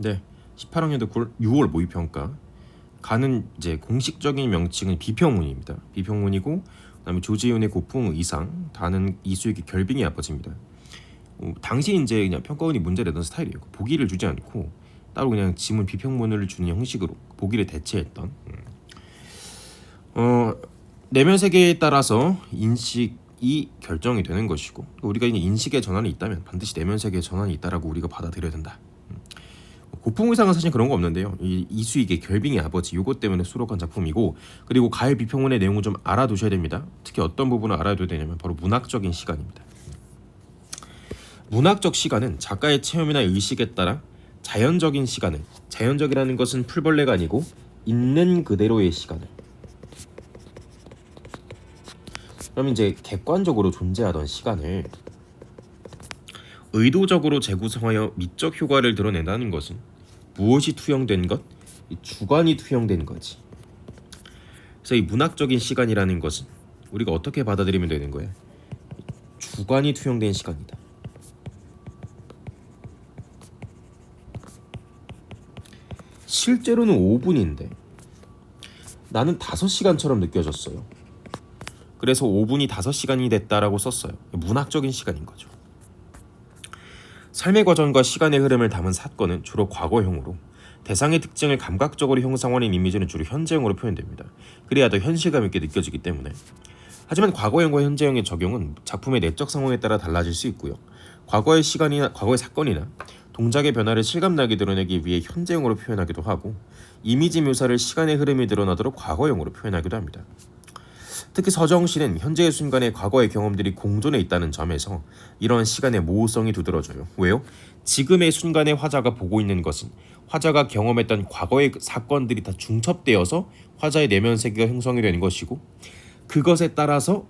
네, 18학년도 6월 모의평가. 가는 이제 공식적인 명칭은 비평문입니다. 비평문이고, 그다음에 조지훈의 고풍 이상, 다는 이수익의 결빙이 아버지입니다. 당시 이제 그냥 평가원이 문제를 내던 스타일이에요. 보기를 주지 않고 따로 그냥 지문 비평문을 주는 형식으로 보기를 대체했던. 내면 세계에 따라서 인식이 결정이 되는 것이고, 우리가 이제 인식의 전환이 있다면 반드시 내면 세계의 전환이 있다라고 우리가 받아들여야 된다. 고풍의상은 사실 그런 거 없는데요. 이 이수익의 결빙의 아버지 요것 때문에 수록한 작품이고, 그리고 가을 비평문의 내용을 좀 알아두셔야 됩니다. 특히 어떤 부분을 알아둬야 되냐면 바로 문학적인 시간입니다. 문학적 시간은 작가의 체험이나 의식에 따라 자연적인 시간을, 자연적이라는 것은 풀벌레가 아니고 있는 그대로의 시간을, 그럼 이제 객관적으로 존재하던 시간을 의도적으로 재구성하여 미적 효과를 드러낸다는 것은 무엇이 투영된 것? 이 주관이 투영된 거지. 그래서 이 문학적인 시간이라는 것은 우리가 어떻게 받아들이면 되는 거야? 주관이 투영된 시간이다. 실제로는 5분인데 나는 5시간처럼 느껴졌어요. 그래서 5분이 5시간이 됐다라고 썼어요. 문학적인 시간인 거죠. 삶의 과정과 시간의 흐름을 담은 사건은 주로 과거형으로, 대상의 특징을 감각적으로 형상화하는 이미지는 주로 현재형으로 표현됩니다. 그래야 더 현실감 있게 느껴지기 때문에. 하지만 과거형과 현재형의 적용은 작품의 내적 상황에 따라 달라질 수 있고요. 과거의 시간이나 과거의 사건이나 동작의 변화를 실감나게 드러내기 위해 현재형으로 표현하기도 하고, 이미지 묘사를 시간의 흐름이 드러나도록 과거형으로 표현하기도 합니다. 특히 서정시는 현재의 순간에 과거의 경험들이 공존해 있다는 점에서 이러한 시간의 모호성이 두드러져요. 왜요? 지금의 순간에 화자가 보고 있는 것은 화자가 경험했던 과거의 사건들이 다 중첩되어서 화자의 내면 세계가 형성이 되는 것이고, 그것에 따라서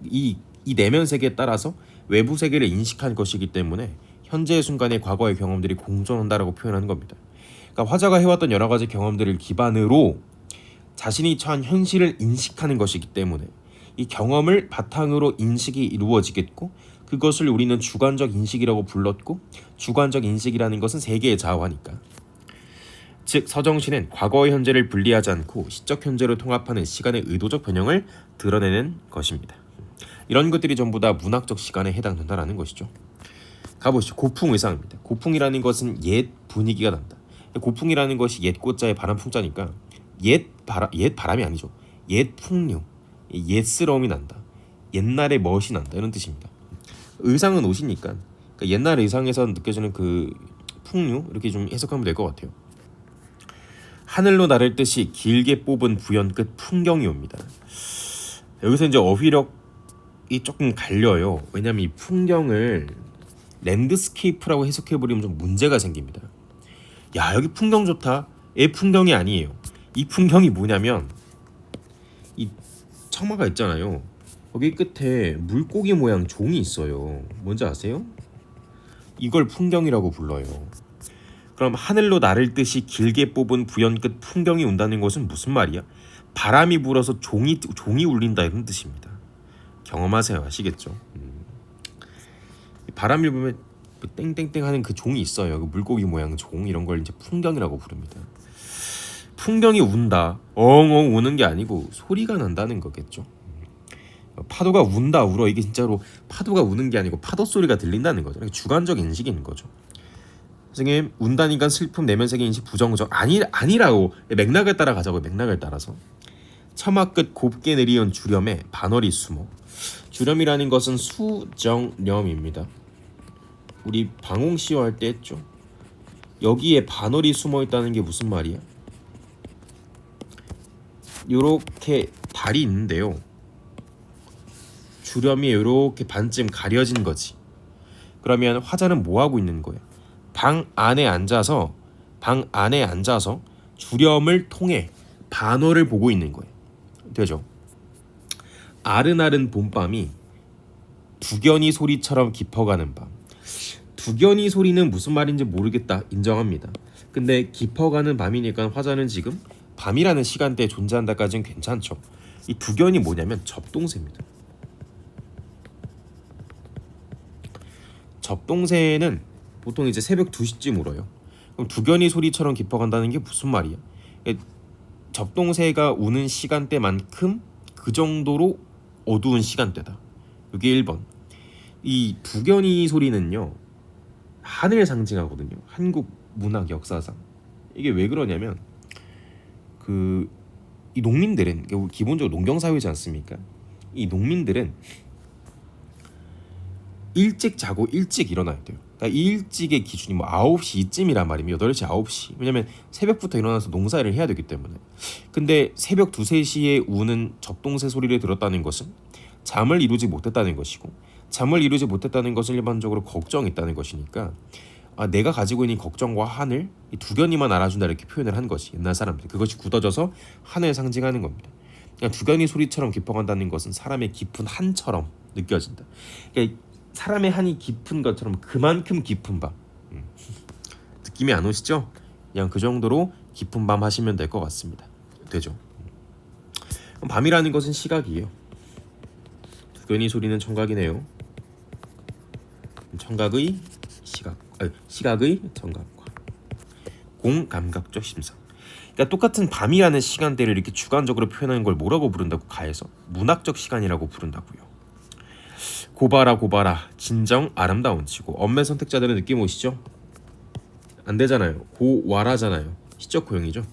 이 내면 세계에 따라서 외부 세계를 인식한 것이기 때문에 현재의 순간에 과거의 경험들이 공존한다라고 표현하는 겁니다. 그러니까 화자가 해왔던 여러 가지 경험들을 기반으로 자신이 처한 현실을 인식하는 것이기 때문에 이 경험을 바탕으로 인식이 이루어지겠고, 그것을 우리는 주관적 인식이라고 불렀고, 주관적 인식이라는 것은 세계의 자화니까. 즉 서정시는 과거의 현재를 분리하지 않고 시적 현재로 통합하는 시간의 의도적 변형을 드러내는 것입니다. 이런 것들이 전부 다 문학적 시간에 해당된다는 것이죠. 가보시죠. 고풍의상입니다. 고풍이라는 것은 옛 분위기가 난다. 고풍이라는 것이 옛 꽃자의 바람 풍자니까 옛 바람이 아니죠. 옛 풍류, 옛스러움이 난다. 옛날의 멋이 난다, 이런 뜻입니다. 의상은 옷이니까 그러니까 옛날 의상에서 느껴지는 그 풍류, 이렇게 좀 해석하면 될 것 같아요. 하늘로 나를 듯이 길게 뽑은 부연 끝 풍경이 옵니다. 여기서 이제 어휘력이 조금 갈려요. 왜냐하면 이 풍경을 랜드스케이프라고 해석해버리면 좀 문제가 생깁니다. 야, 여기 풍경 좋다. 풍경이 아니에요. 이 풍경이 뭐냐면 이 처마가 있잖아요. 거기 끝에 물고기 모양 종이 있어요. 뭔지 아세요? 이걸 풍경이라고 불러요. 그럼 하늘로 나를 듯이 길게 뽑은 부연 끝 풍경이 온다는 것은 무슨 말이야? 바람이 불어서 종이 울린다, 이런 뜻입니다. 경험하세요. 아시겠죠? 바람이 불면 땡땡땡 하는 그 종이 있어요. 그 물고기 모양 종, 이런 걸 이제 풍경이라고 부릅니다. 풍경이 운다, 엉엉 우는 게 아니고 소리가 난다는 거겠죠. 파도가 운다, 울어, 이게 진짜로 파도가 우는 게 아니고 파도 소리가 들린다는 거죠. 주관적 인식인 거죠. 선생님, 운다니까 슬픔, 내면세계 인식 부정적 아니라고. 맥락을 따라 가자고요. 맥락을 따라서. 처마 끝 곱게 내리온 주렴에 반월이 숨어. 주렴이라는 것은 수정렴입니다. 우리 방홍시어 할 때 했죠. 여기에 반월이 숨어 있다는 게 무슨 말이야? 요렇게 달이 있는데요, 주렴이 요렇게 반쯤 가려진 거지. 그러면 화자는 뭐 하고 있는 거야? 방 안에 앉아서 주렴을 통해 반월을 보고 있는 거예요. 되죠? 아른아른 봄밤이 두견이 소리처럼 깊어가는 밤. 두견이 소리는 무슨 말인지 모르겠다, 인정합니다. 근데 깊어가는 밤이니까 화자는 지금 밤이라는 시간대에 존재한다까지는 괜찮죠. 이 두견이 뭐냐면 접동새입니다. 접동새는 보통 이제 새벽 2시쯤 울어요. 그럼 두견이 소리처럼 깊어간다는 게 무슨 말이야? 예, 접동새가 우는 시간대만큼 그 정도로 어두운 시간대다. 이게 1번. 이 두견이 소리는요, 하늘 상징하거든요. 한국 문학 역사상. 이게 왜 그러냐면 이 농민들은 기본적으로 농경 사회지 않습니까? 이 농민들은 일찍 자고 일찍 일어나야 돼요. 그러니까 이 일찍의 기준이 뭐 9시 이쯤이란 말이에요. 8시, 9시. 왜냐면 새벽부터 일어나서 농사일을 해야 되기 때문에. 근데 새벽 2, 3시에 우는 접동새 소리를 들었다는 것은 잠을 이루지 못했다는 것이고, 잠을 이루지 못했다는 것은 일반적으로 걱정이 있다는 것이니까, 내가 가지고 있는 걱정과 하늘, 이 두견이만 알아준다 이렇게 표현을 한 것이 옛날 사람들. 그것이 굳어져서 하늘 상징하는 겁니다. 그러니까 두견이 소리처럼 깊어간다는 것은 사람의 깊은 한처럼 느껴진다. 그러니까 사람의 한이 깊은 것처럼 그만큼 깊은 밤. 느낌이 안 오시죠? 그냥 그 정도로 깊은 밤 하시면 될 것 같습니다. 되죠? 밤이라는 것은 시각이에요. 두견이 소리는 청각이네요. 청각의 시각의 청각과 공감각적 심상. 그러니까 똑같은 밤이라는 시간대를 이렇게 주관적으로 표현하는 걸 뭐라고 부른다고? 가해서 문학적 시간이라고 부른다고요. 고바라 진정 아름다운 치고. 엄매 선택자들은 느낌 오시죠? 안 되잖아요. 고와라잖아요. 시적 고형이죠.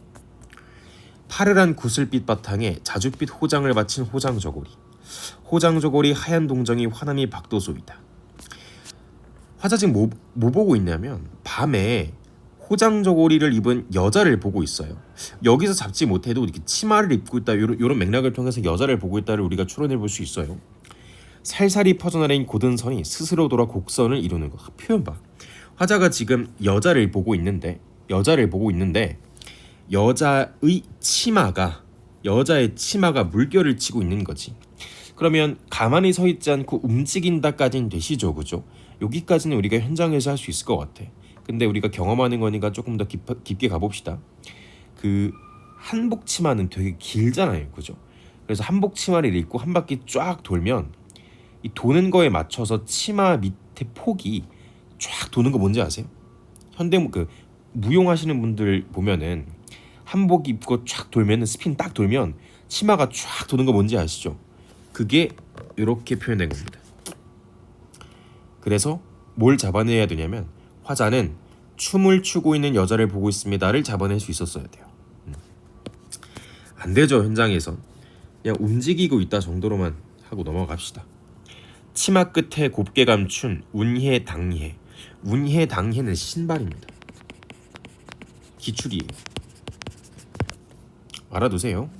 파르란 구슬빛 바탕에 자줏빛 호장을 바친 호장저고리. 호장저고리 하얀 동정이 화남이 박도소이다. 화자 지금 뭐 보고 있냐면 밤에 호장저고리를 입은 여자를 보고 있어요. 여기서 잡지 못해도 이렇게 치마를 입고 있다, 이런 맥락을 통해서 여자를 보고 있다를 우리가 추론해 볼 수 있어요. 살살이 퍼져나린 고든 선이 스스로 돌아 곡선을 이루는 거. 표현 봐. 화자가 지금 여자를 보고 있는데 여자의 치마가 물결을 치고 있는 거지. 그러면 가만히 서 있지 않고 움직인다까지는 되시죠, 그죠? 여기까지는 우리가 현장에서 할 수 있을 것 같아. 근데 우리가 경험하는 거니까 조금 더 깊게 가봅시다. 그 한복 치마는 되게 길잖아요, 그죠? 그래서 한복 치마를 입고 한 바퀴 쫙 돌면 이 도는 거에 맞춰서 치마 밑에 폭이 쫙 도는 거 뭔지 아세요? 무용하시는 분들 보면은 한복 입고 쫙 돌면은 스핀 딱 돌면 치마가 쫙 도는 거 뭔지 아시죠? 그게 이렇게 표현된 겁니다. 그래서 뭘 잡아내야 되냐면 화자는 춤을 추고 있는 여자를 보고 있습니다를 잡아낼 수 있었어야 돼요. 안 되죠, 현장에서. 그냥 움직이고 있다 정도로만 하고 넘어갑시다. 치마 끝에 곱게 감춘 운해당해. 운해당해는 신발입니다. 기출이에요. 알아두세요.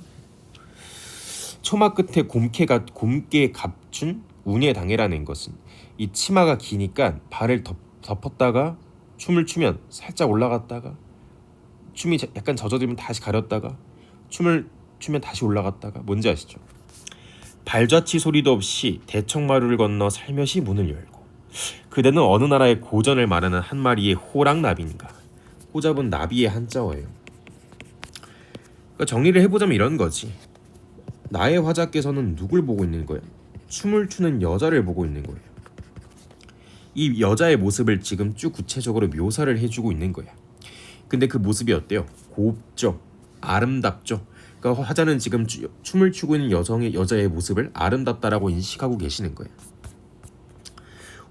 초마 끝에 곰게 감춘 운해당해라는 것은 이 치마가 기니까 발을 덮었다가 춤을 추면 살짝 올라갔다가, 춤이 약간 젖어들면 다시 가렸다가, 춤을 추면 다시 올라갔다가. 뭔지 아시죠? 발자취 소리도 없이 대청마루를 건너 살며시 문을 열고. 그대는 어느 나라의 고전을 말하는 한 마리의 호랑나비인가. 호잡은 나비의 한자어예요. 그러니까 정리를 해보자면 이런 거지. 나의 화자께서는 누굴 보고 있는 거야? 춤을 추는 여자를 보고 있는 거예요. 이 여자의 모습을 지금 쭉 구체적으로 묘사를 해주고 있는 거야. 근데 그 모습이 어때요? 곱죠, 아름답죠. 그러니까 화자는 지금 춤을 추고 있는 여자의 모습을 아름답다라고 인식하고 계시는 거예요.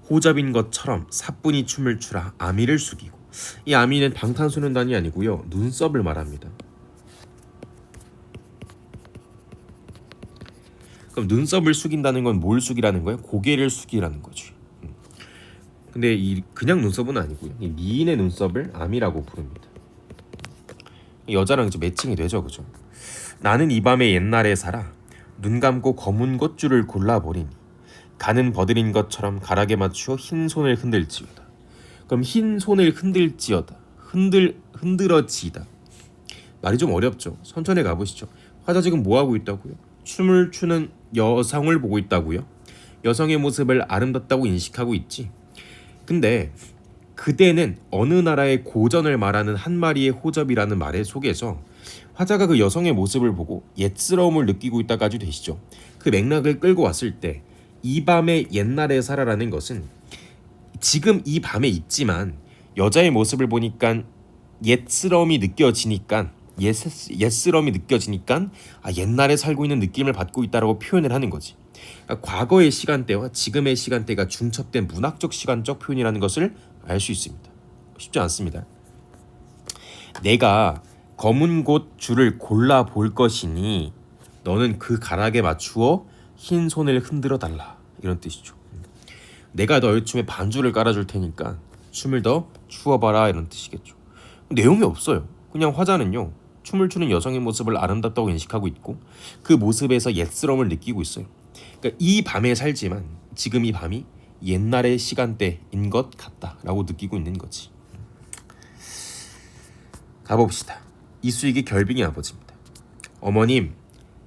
호잡인 것처럼 사뿐히 춤을 추라 아미를 숙이고. 이 아미는 방탄소년단이 아니고요, 눈썹을 말합니다. 그럼 눈썹을 숙인다는 건 뭘 숙이라는 거예요? 고개를 숙이라는 거죠. 근데 그냥 눈썹은 아니고요, 이 미인의 눈썹을 아미라고 부릅니다. 여자랑 이제 매칭이 되죠, 그죠? 나는 이 밤에 옛날에 살아 눈 감고 검은 꽃줄을 골라버리니 가는 버들인 것처럼 가락에 맞추어 흰 손을 흔들지어다. 그럼 흰 손을 흔들지어다, 흔들어지다. 말이 좀 어렵죠? 천천히 가보시죠. 화자 지금 뭐 하고 있다고요? 춤을 추는 여성을 보고 있다고요? 여성의 모습을 아름답다고 인식하고 있지. 근데 그대는 어느 나라의 고전을 말하는 한 마리의 호접이라는 말의 속에서 화자가 그 여성의 모습을 보고 옛스러움을 느끼고 있다까지 되시죠. 그 맥락을 끌고 왔을 때 이 밤에 옛날에 살아라는 것은 지금 이 밤에 있지만 여자의 모습을 보니까 옛스러움이 느껴지니까 옛스러움이 느껴지니까 옛날에 살고 있는 느낌을 받고 있다라고 표현을 하는 거지. 그러니까 과거의 시간대와 지금의 시간대가 중첩된 문학적 시간적 표현이라는 것을 알 수 있습니다. 쉽지 않습니다. 내가 검은 곳 줄을 골라 볼 것이니 너는 그 가락에 맞추어 흰 손을 흔들어 달라, 이런 뜻이죠. 내가 너의 춤에 반주를 깔아줄 테니까 춤을 더 추어봐라, 이런 뜻이겠죠. 내용이 없어요. 그냥 화자는요, 춤을 추는 여성의 모습을 아름답다고 인식하고 있고 그 모습에서 옛스러움을 느끼고 있어요. 그러니까 이 밤에 살지만 지금 이 밤이 옛날의 시간대인 것 같다라고 느끼고 있는 거지. 가봅시다. 이수익의 결빙의 아버지입니다. 어머님,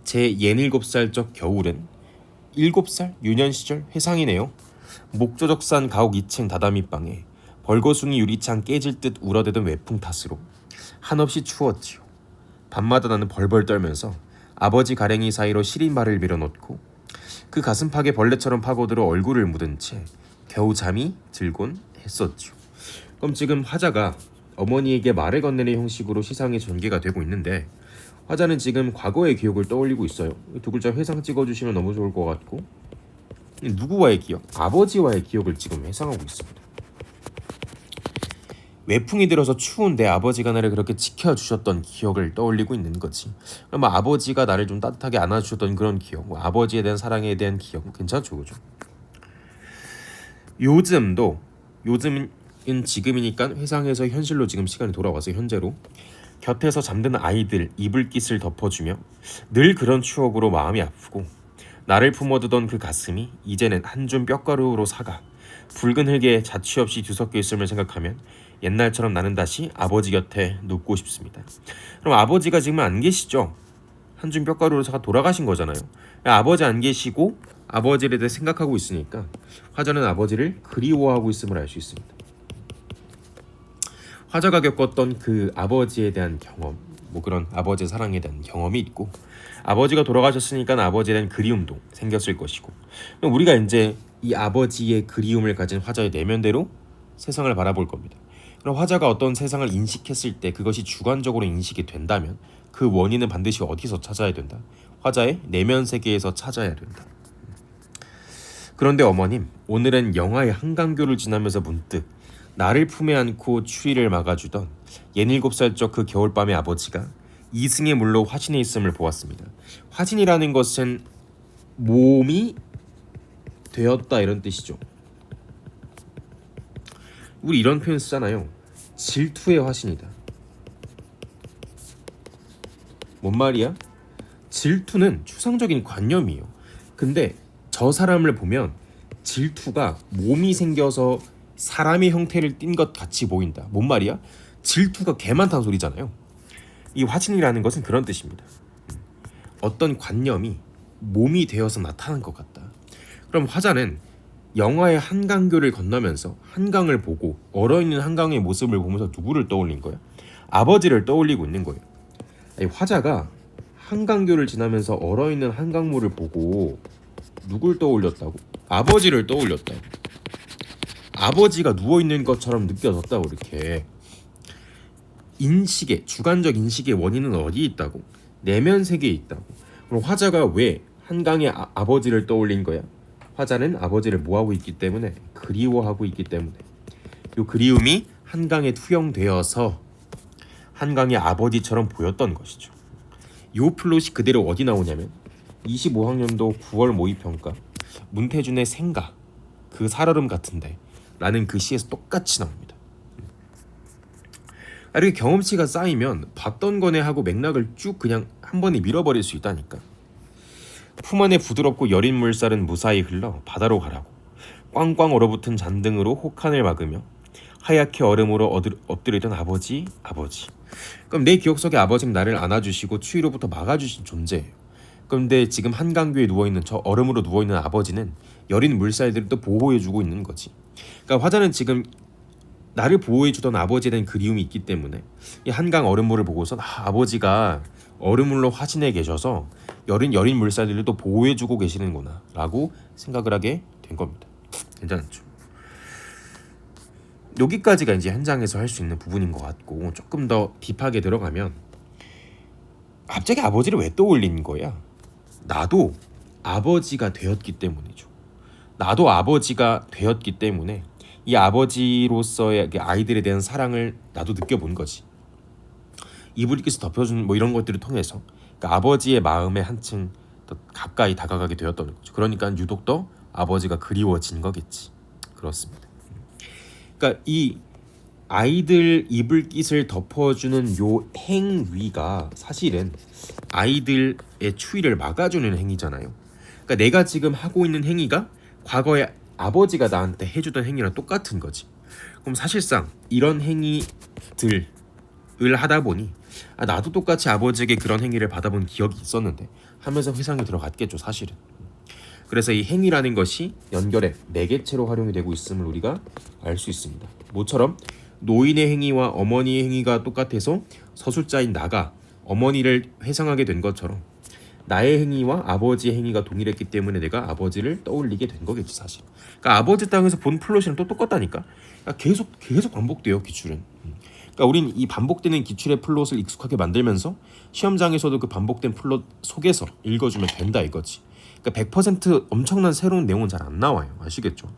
제 67살적 겨울은 7살 유년 시절 회상이네요. 목조적산 가옥 2층 다다미방에 벌거숭이 유리창 깨질 듯 울어대던 외풍 탓으로 한없이 추웠지요. 밤마다 나는 벌벌 떨면서 아버지 가랭이 사이로 시린 발을 밀어넣고 그 가슴팍에 벌레처럼 파고들어 얼굴을 묻은 채 겨우 잠이 들곤 했었죠. 그럼 지금 화자가 어머니에게 말을 건네는 형식으로 시상이 전개가 되고 있는데, 화자는 지금 과거의 기억을 떠올리고 있어요. 두 글자 회상 찍어주시면 너무 좋을 것 같고, 누구와의 기억? 아버지와의 기억을 지금 회상하고 있습니다. 외풍이 들어서 추운 내 아버지가 나를 그렇게 지켜주셨던 기억을 떠올리고 있는 거지. 그럼 아버지가 나를 좀 따뜻하게 안아주셨던 그런 기억, 아버지에 대한 사랑에 대한 기억, 괜찮죠, 그죠? 요즘은 지금이니까 회상에서 현실로 지금 시간이 돌아와서 현재로 곁에서 잠드는 아이들 이불깃을 덮어주며 늘 그런 추억으로 마음이 아프고 나를 품어두던 그 가슴이 이제는 한 줌 뼈가루로 사가 붉은 흙에 자취 없이 뒤섞여 있음을 생각하면 옛날처럼 나는 다시 아버지 곁에 눕고 싶습니다. 그럼 아버지가 지금 안 계시죠? 한 줌 뼈가루로 사가 돌아가신 거잖아요. 아버지 안 계시고 아버지에 대해 생각하고 있으니까 화자는 아버지를 그리워하고 있음을 알 수 있습니다. 화자가 겪었던 그 아버지에 대한 경험, 그런 아버지의 사랑에 대한 경험이 있고, 아버지가 돌아가셨으니까 아버지에 대한 그리움도 생겼을 것이고, 우리가 이제 이 아버지의 그리움을 가진 화자의 내면대로 세상을 바라볼 겁니다. 그럼 화자가 어떤 세상을 인식했을 때 그것이 주관적으로 인식이 된다면 그 원인은 반드시 어디서 찾아야 된다? 화자의 내면 세계에서 찾아야 된다. 그런데 어머님, 오늘은 영하의 한강교를 지나면서 문득 나를 품에 안고 추위를 막아주던 67살적 그 겨울밤의 아버지가 이승의 물로 화진에 있음을 보았습니다. 화진이라는 것은 몸이 되었다, 이런 뜻이죠. 우리 이런 표현 쓰잖아요. 질투의 화신이다. 뭔 말이야? 질투는 추상적인 관념이에요. 근데 저 사람을 보면 질투가 몸이 생겨서 사람의 형태를 띈 것 같이 보인다. 뭔 말이야? 질투가 개 많다는 소리잖아요. 이 화진이라는 것은 그런 뜻입니다. 어떤 관념이 몸이 되어서 나타난 것 같다. 그럼 화자는 영화의 한강교를 건너면서 한강을 보고 얼어있는 한강의 모습을 보면서 누구를 떠올린 거야? 아버지를 떠올리고 있는 거예요. 아니, 화자가 한강교를 지나면서 얼어있는 한강물을 보고 누굴 떠올렸다고? 아버지를 떠올렸다고. 아버지가 누워있는 것처럼 느껴졌다고. 이렇게 주관적 인식의 원인은 어디에 있다고? 내면 세계에 있다고. 그럼 화자가 왜 한강의 아버지를 떠올린 거야? 화자는 아버지를 뭐하고 있기 때문에? 그리워하고 있기 때문에. 이 그리움이 한강에 투영되어서 한강의 아버지처럼 보였던 것이죠. 이 플롯이 그대로 어디 나오냐면 25학년도 9월 모의평가 문태준의 생가, 그 살얼음 같은데 라는 그 시에서 똑같이 나옵니다. 이렇게 경험치가 쌓이면 봤던 거네 하고 맥락을 쭉 그냥 한 번에 밀어버릴 수 있다니까. 품 안에 부드럽고 여린 물살은 무사히 흘러 바다로 가라고 꽝꽝 얼어붙은 잔등으로 혹한을 막으며 하얗게 얼음으로 엎드리던 아버지. 그럼 내 기억 속에 아버지는 나를 안아주시고 추위로부터 막아주신 존재예요. 그런데 지금 한강교에 누워있는 저 얼음으로 누워있는 아버지는 여린 물살들을 또 보호해주고 있는 거지. 그러니까 화자는 지금 나를 보호해주던 아버지에 대한 그리움이 있기 때문에 이 한강 얼음물을 보고서 아버지가 얼음물로 화진해 계셔서 여린 물살들을 또 보호해주고 계시는구나 라고 생각을 하게 된 겁니다. 괜찮죠? 여기까지가 이제 현장에서 할 수 있는 부분인 것 같고, 조금 더 딥하게 들어가면 갑자기 아버지를 왜 떠올린 거야? 나도 아버지가 되었기 때문이죠. 나도 아버지가 되었기 때문에 이 아버지로서의 아이들에 대한 사랑을 나도 느껴본 거지. 이불께서 덮여준 뭐 이런 것들을 통해서 그러니까 아버지의 마음에 한층 더 가까이 다가가게 되었던 거죠. 그러니까 유독 더 아버지가 그리워진 거겠지. 그렇습니다. 그러니까 이 아이들 이불깃을 덮어주는 요 행위가 사실은 아이들의 추위를 막아주는 행위잖아요. 그러니까 내가 지금 하고 있는 행위가 과거에 아버지가 나한테 해주던 행위랑 똑같은 거지. 그럼 사실상 이런 행위들을 하다 보니 나도 똑같이 아버지에게 그런 행위를 받아본 기억이 있었는데 하면서 회상이 들어갔겠죠, 사실은. 그래서 이 행위라는 것이 연결의 매개체로 활용이 되고 있음을 우리가 알 수 있습니다. 모처럼 노인의 행위와 어머니의 행위가 똑같아서 서술자인 나가 어머니를 회상하게 된 것처럼 나의 행위와 아버지의 행위가 동일했기 때문에 내가 아버지를 떠올리게 된 거겠지, 사실. 그러니까 아버지 땅에서 본 플롯이랑 또 똑같다니까. 그러니까 계속 반복돼요, 기출은. 그러니까 우린 이 반복되는 기출의 플롯을 익숙하게 만들면서 시험장에서도 그 반복된 플롯 속에서 읽어주면 된다 이거지. 그러니까 100% 엄청난 새로운 내용은 잘 안 나와요. 아시겠죠?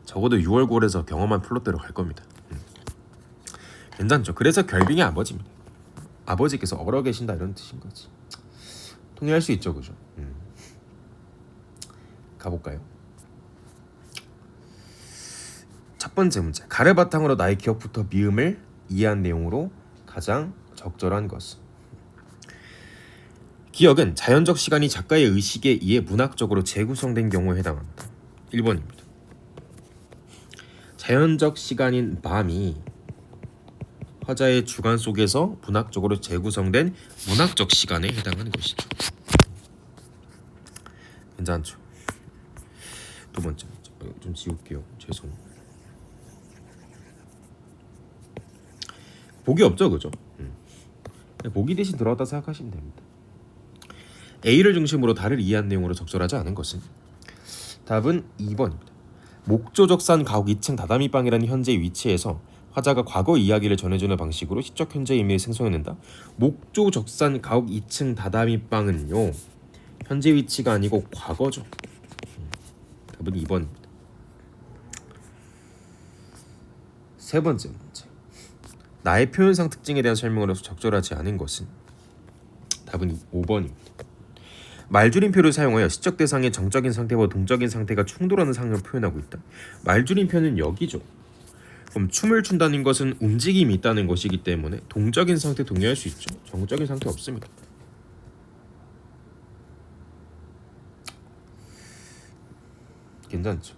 적어도 6월골에서 경험한 플롯대로 갈 겁니다. 괜찮죠? 그래서 결빙의 아버지입니다. 아버지께서 얼어 계신다 이런 뜻인 거지. 통일할 수 있죠, 그죠? 가볼까요? 첫 번째 문제. 가를 바탕으로 나의 기억부터 미음을 이해한 내용으로 가장 적절한 것은? 기억은 자연적 시간이 작가의 의식에 의해 문학적으로 재구성된 경우에 해당합니다. 1번입니다. 자연적 시간인 밤이 화자의 주관 속에서 문학적으로 재구성된 문학적 시간에 해당하는 것이죠. 괜찮죠? 두 번째 문제. 좀 지울게요. 죄송. 복이 없죠, 그죠? 복이 대신 들어왔다 생각하시면 됩니다. A를 중심으로 다를 이해한 내용으로 적절하지 않은 것은? 답은 2번입니다. 목조적산 가옥 2층 다다미방이라는 현재의 위치에서 화자가 과거 이야기를 전해주는 방식으로 시적 현재 의미를 생성해낸다. 목조적산 가옥 2층 다다미방은요, 현재 위치가 아니고 과거죠. 답은 2번입니다. 세 번째 문제. 나의 표현상 특징에 대한 설명으로서 적절하지 않은 것은? 답은 5번입니다. 말줄임표를 사용하여 시적 대상의 정적인 상태와 동적인 상태가 충돌하는 상황을 표현하고 있다. 말줄임표는 여기죠. 그럼 춤을 춘다는 것은 움직임이 있다는 것이기 때문에 동적인 상태 동의할 수 있죠. 정적인 상태 없습니다. 괜찮죠?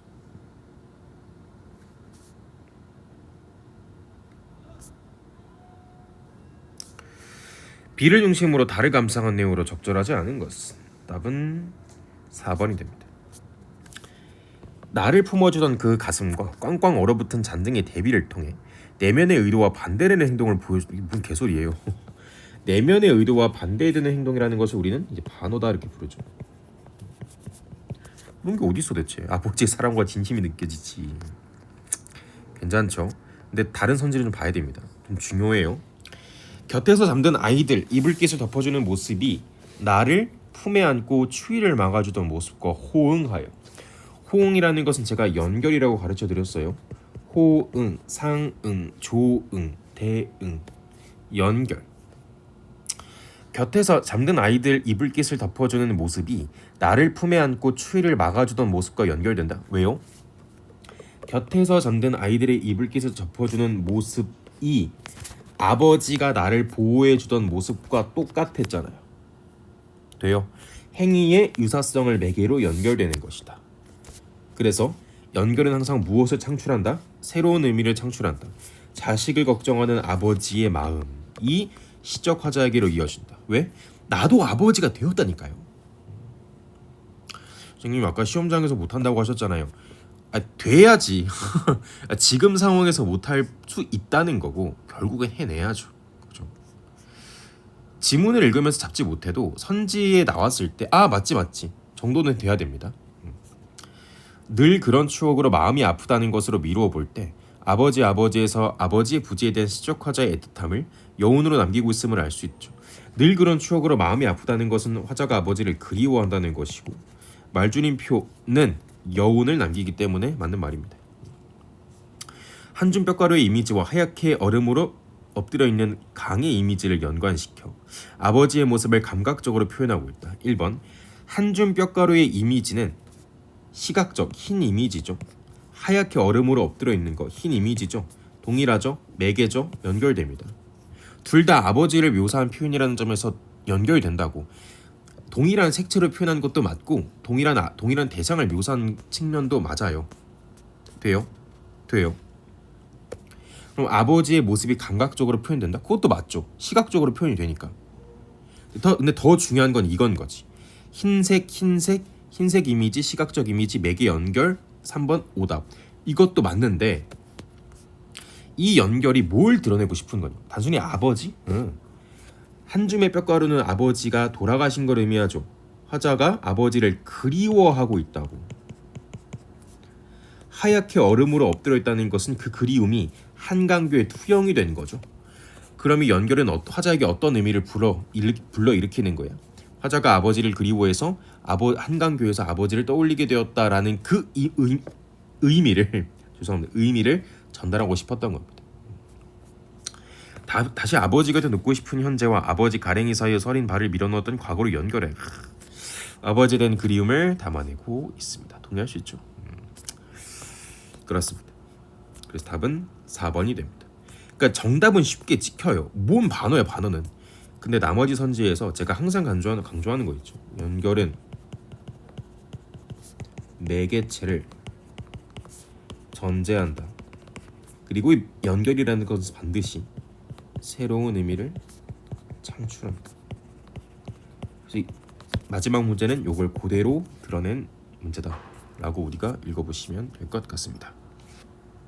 B를 중심으로 달을 감상한 내용으로 적절하지 않은 것은? 답은 4번이 됩니다. 나를 품어주던 그 가슴과 꽝꽝 얼어붙은 잔등의 대비를 통해 내면의 의도와 반대되는 행동을 보여주. 이게 무슨 개소리예요? 내면의 의도와 반대되는 행동이라는 것을 우리는 이제 반어다 이렇게 부르죠. 그런 게 어디 있어 대체? 아버지의 사랑과 진심이 느껴지지. 괜찮죠? 근데 다른 선지를 좀 봐야 됩니다. 좀 중요해요. 곁에서 잠든 아이들 이불깃을 덮어주는 모습이 나를 품에 안고 추위를 막아주던 모습과 호응하여. 호응이라는 것은 제가 연결이라고 가르쳐 드렸어요. 호응, 상응, 조응, 대응, 연결. 곁에서 잠든 아이들 이불깃을 덮어주는 모습이 나를 품에 안고 추위를 막아주던 모습과 연결된다. 왜요? 곁에서 잠든 아이들의 이불깃을 덮어주는 모습이 아버지가 나를 보호해주던 모습과 똑같았잖아요. 돼요? 행위의 유사성을 매개로 연결되는 것이다. 그래서 연결은 항상 무엇을 창출한다? 새로운 의미를 창출한다. 자식을 걱정하는 아버지의 마음이 시적 화자에게로 이어진다. 왜? 나도 아버지가 되었다니까요. 선생님 아까 시험장에서 못한다고 하셨잖아요. 돼야지. 지금 상황에서 못할 수 있다는 거고 결국엔 해내야죠. 그죠? 지문을 읽으면서 잡지 못해도 선지에 나왔을 때 맞지 정도는 돼야 됩니다. 늘 그런 추억으로 마음이 아프다는 것으로 미루어 볼 때 아버지에서 아버지의 부재에 대한 시적 화자의 애틋함을 여운으로 남기고 있음을 알 수 있죠. 늘 그런 추억으로 마음이 아프다는 것은 화자가 아버지를 그리워한다는 것이고 말줄임표는 여운을 남기기 때문에 맞는 말입니다. 한줌 뼈가루의 이미지와 하얗게 얼음으로 엎드려 있는 강의 이미지를 연관시켜 아버지의 모습을 감각적으로 표현하고 있다. 1번 한줌 뼈가루의 이미지는 시각적 흰 이미지죠. 하얗게 얼음으로 엎드려 있는 거 흰 이미지죠. 동일하죠. 매개죠. 연결됩니다. 둘 다 아버지를 묘사한 표현이라는 점에서 연결된다고. 동일한 색채로 표현한 것도 맞고 동일한 대상을 묘사한 측면도 맞아요. 돼요? 그럼 아버지의 모습이 감각적으로 표현된다? 그것도 맞죠. 시각적으로 표현이 되니까. 근데 더 중요한 건 이건 거지. 흰색 이미지, 시각적 이미지, 매개 연결. 3번 오답. 이것도 맞는데 이 연결이 뭘 드러내고 싶은 거냐? 단순히 아버지? 한 줌의 뼈가루는 아버지가 돌아가신 걸 의미하죠. 화자가 아버지를 그리워하고 있다고. 하얗게 얼음으로 엎드려 있다는 것은 그 그리움이 한강교에 투영이 된 거죠. 그럼 이 연결은 화자에게 어떤 의미를 불러일으키는 거야? 화자가 아버지를 그리워해서 한강교에서 아버지를 떠올리게 되었다라는 그 의미를 의미를 전달하고 싶었던 겁니다. 다시 아버지가 더 눕고 싶은 현재와 아버지 가랭이 사이에 서린 발을 밀어넣었던 과거로 연결해 아버지에 대한 그리움을 담아내고 있습니다. 동의할 수 있죠? 그렇습니다. 그래서 답은 4번이 됩니다. 그러니까 정답은 쉽게 찍혀요. 뭔 반어야 반어는. 근데 나머지 선지에서 제가 항상 강조하는 거 있죠. 연결은 매개체를 전제한다. 그리고 이 연결이라는 것은 반드시 새로운 의미를 창출합니다. 그래서 마지막 문제는 이걸 그대로 드러낸 문제다라고 우리가 읽어보시면 될 것 같습니다.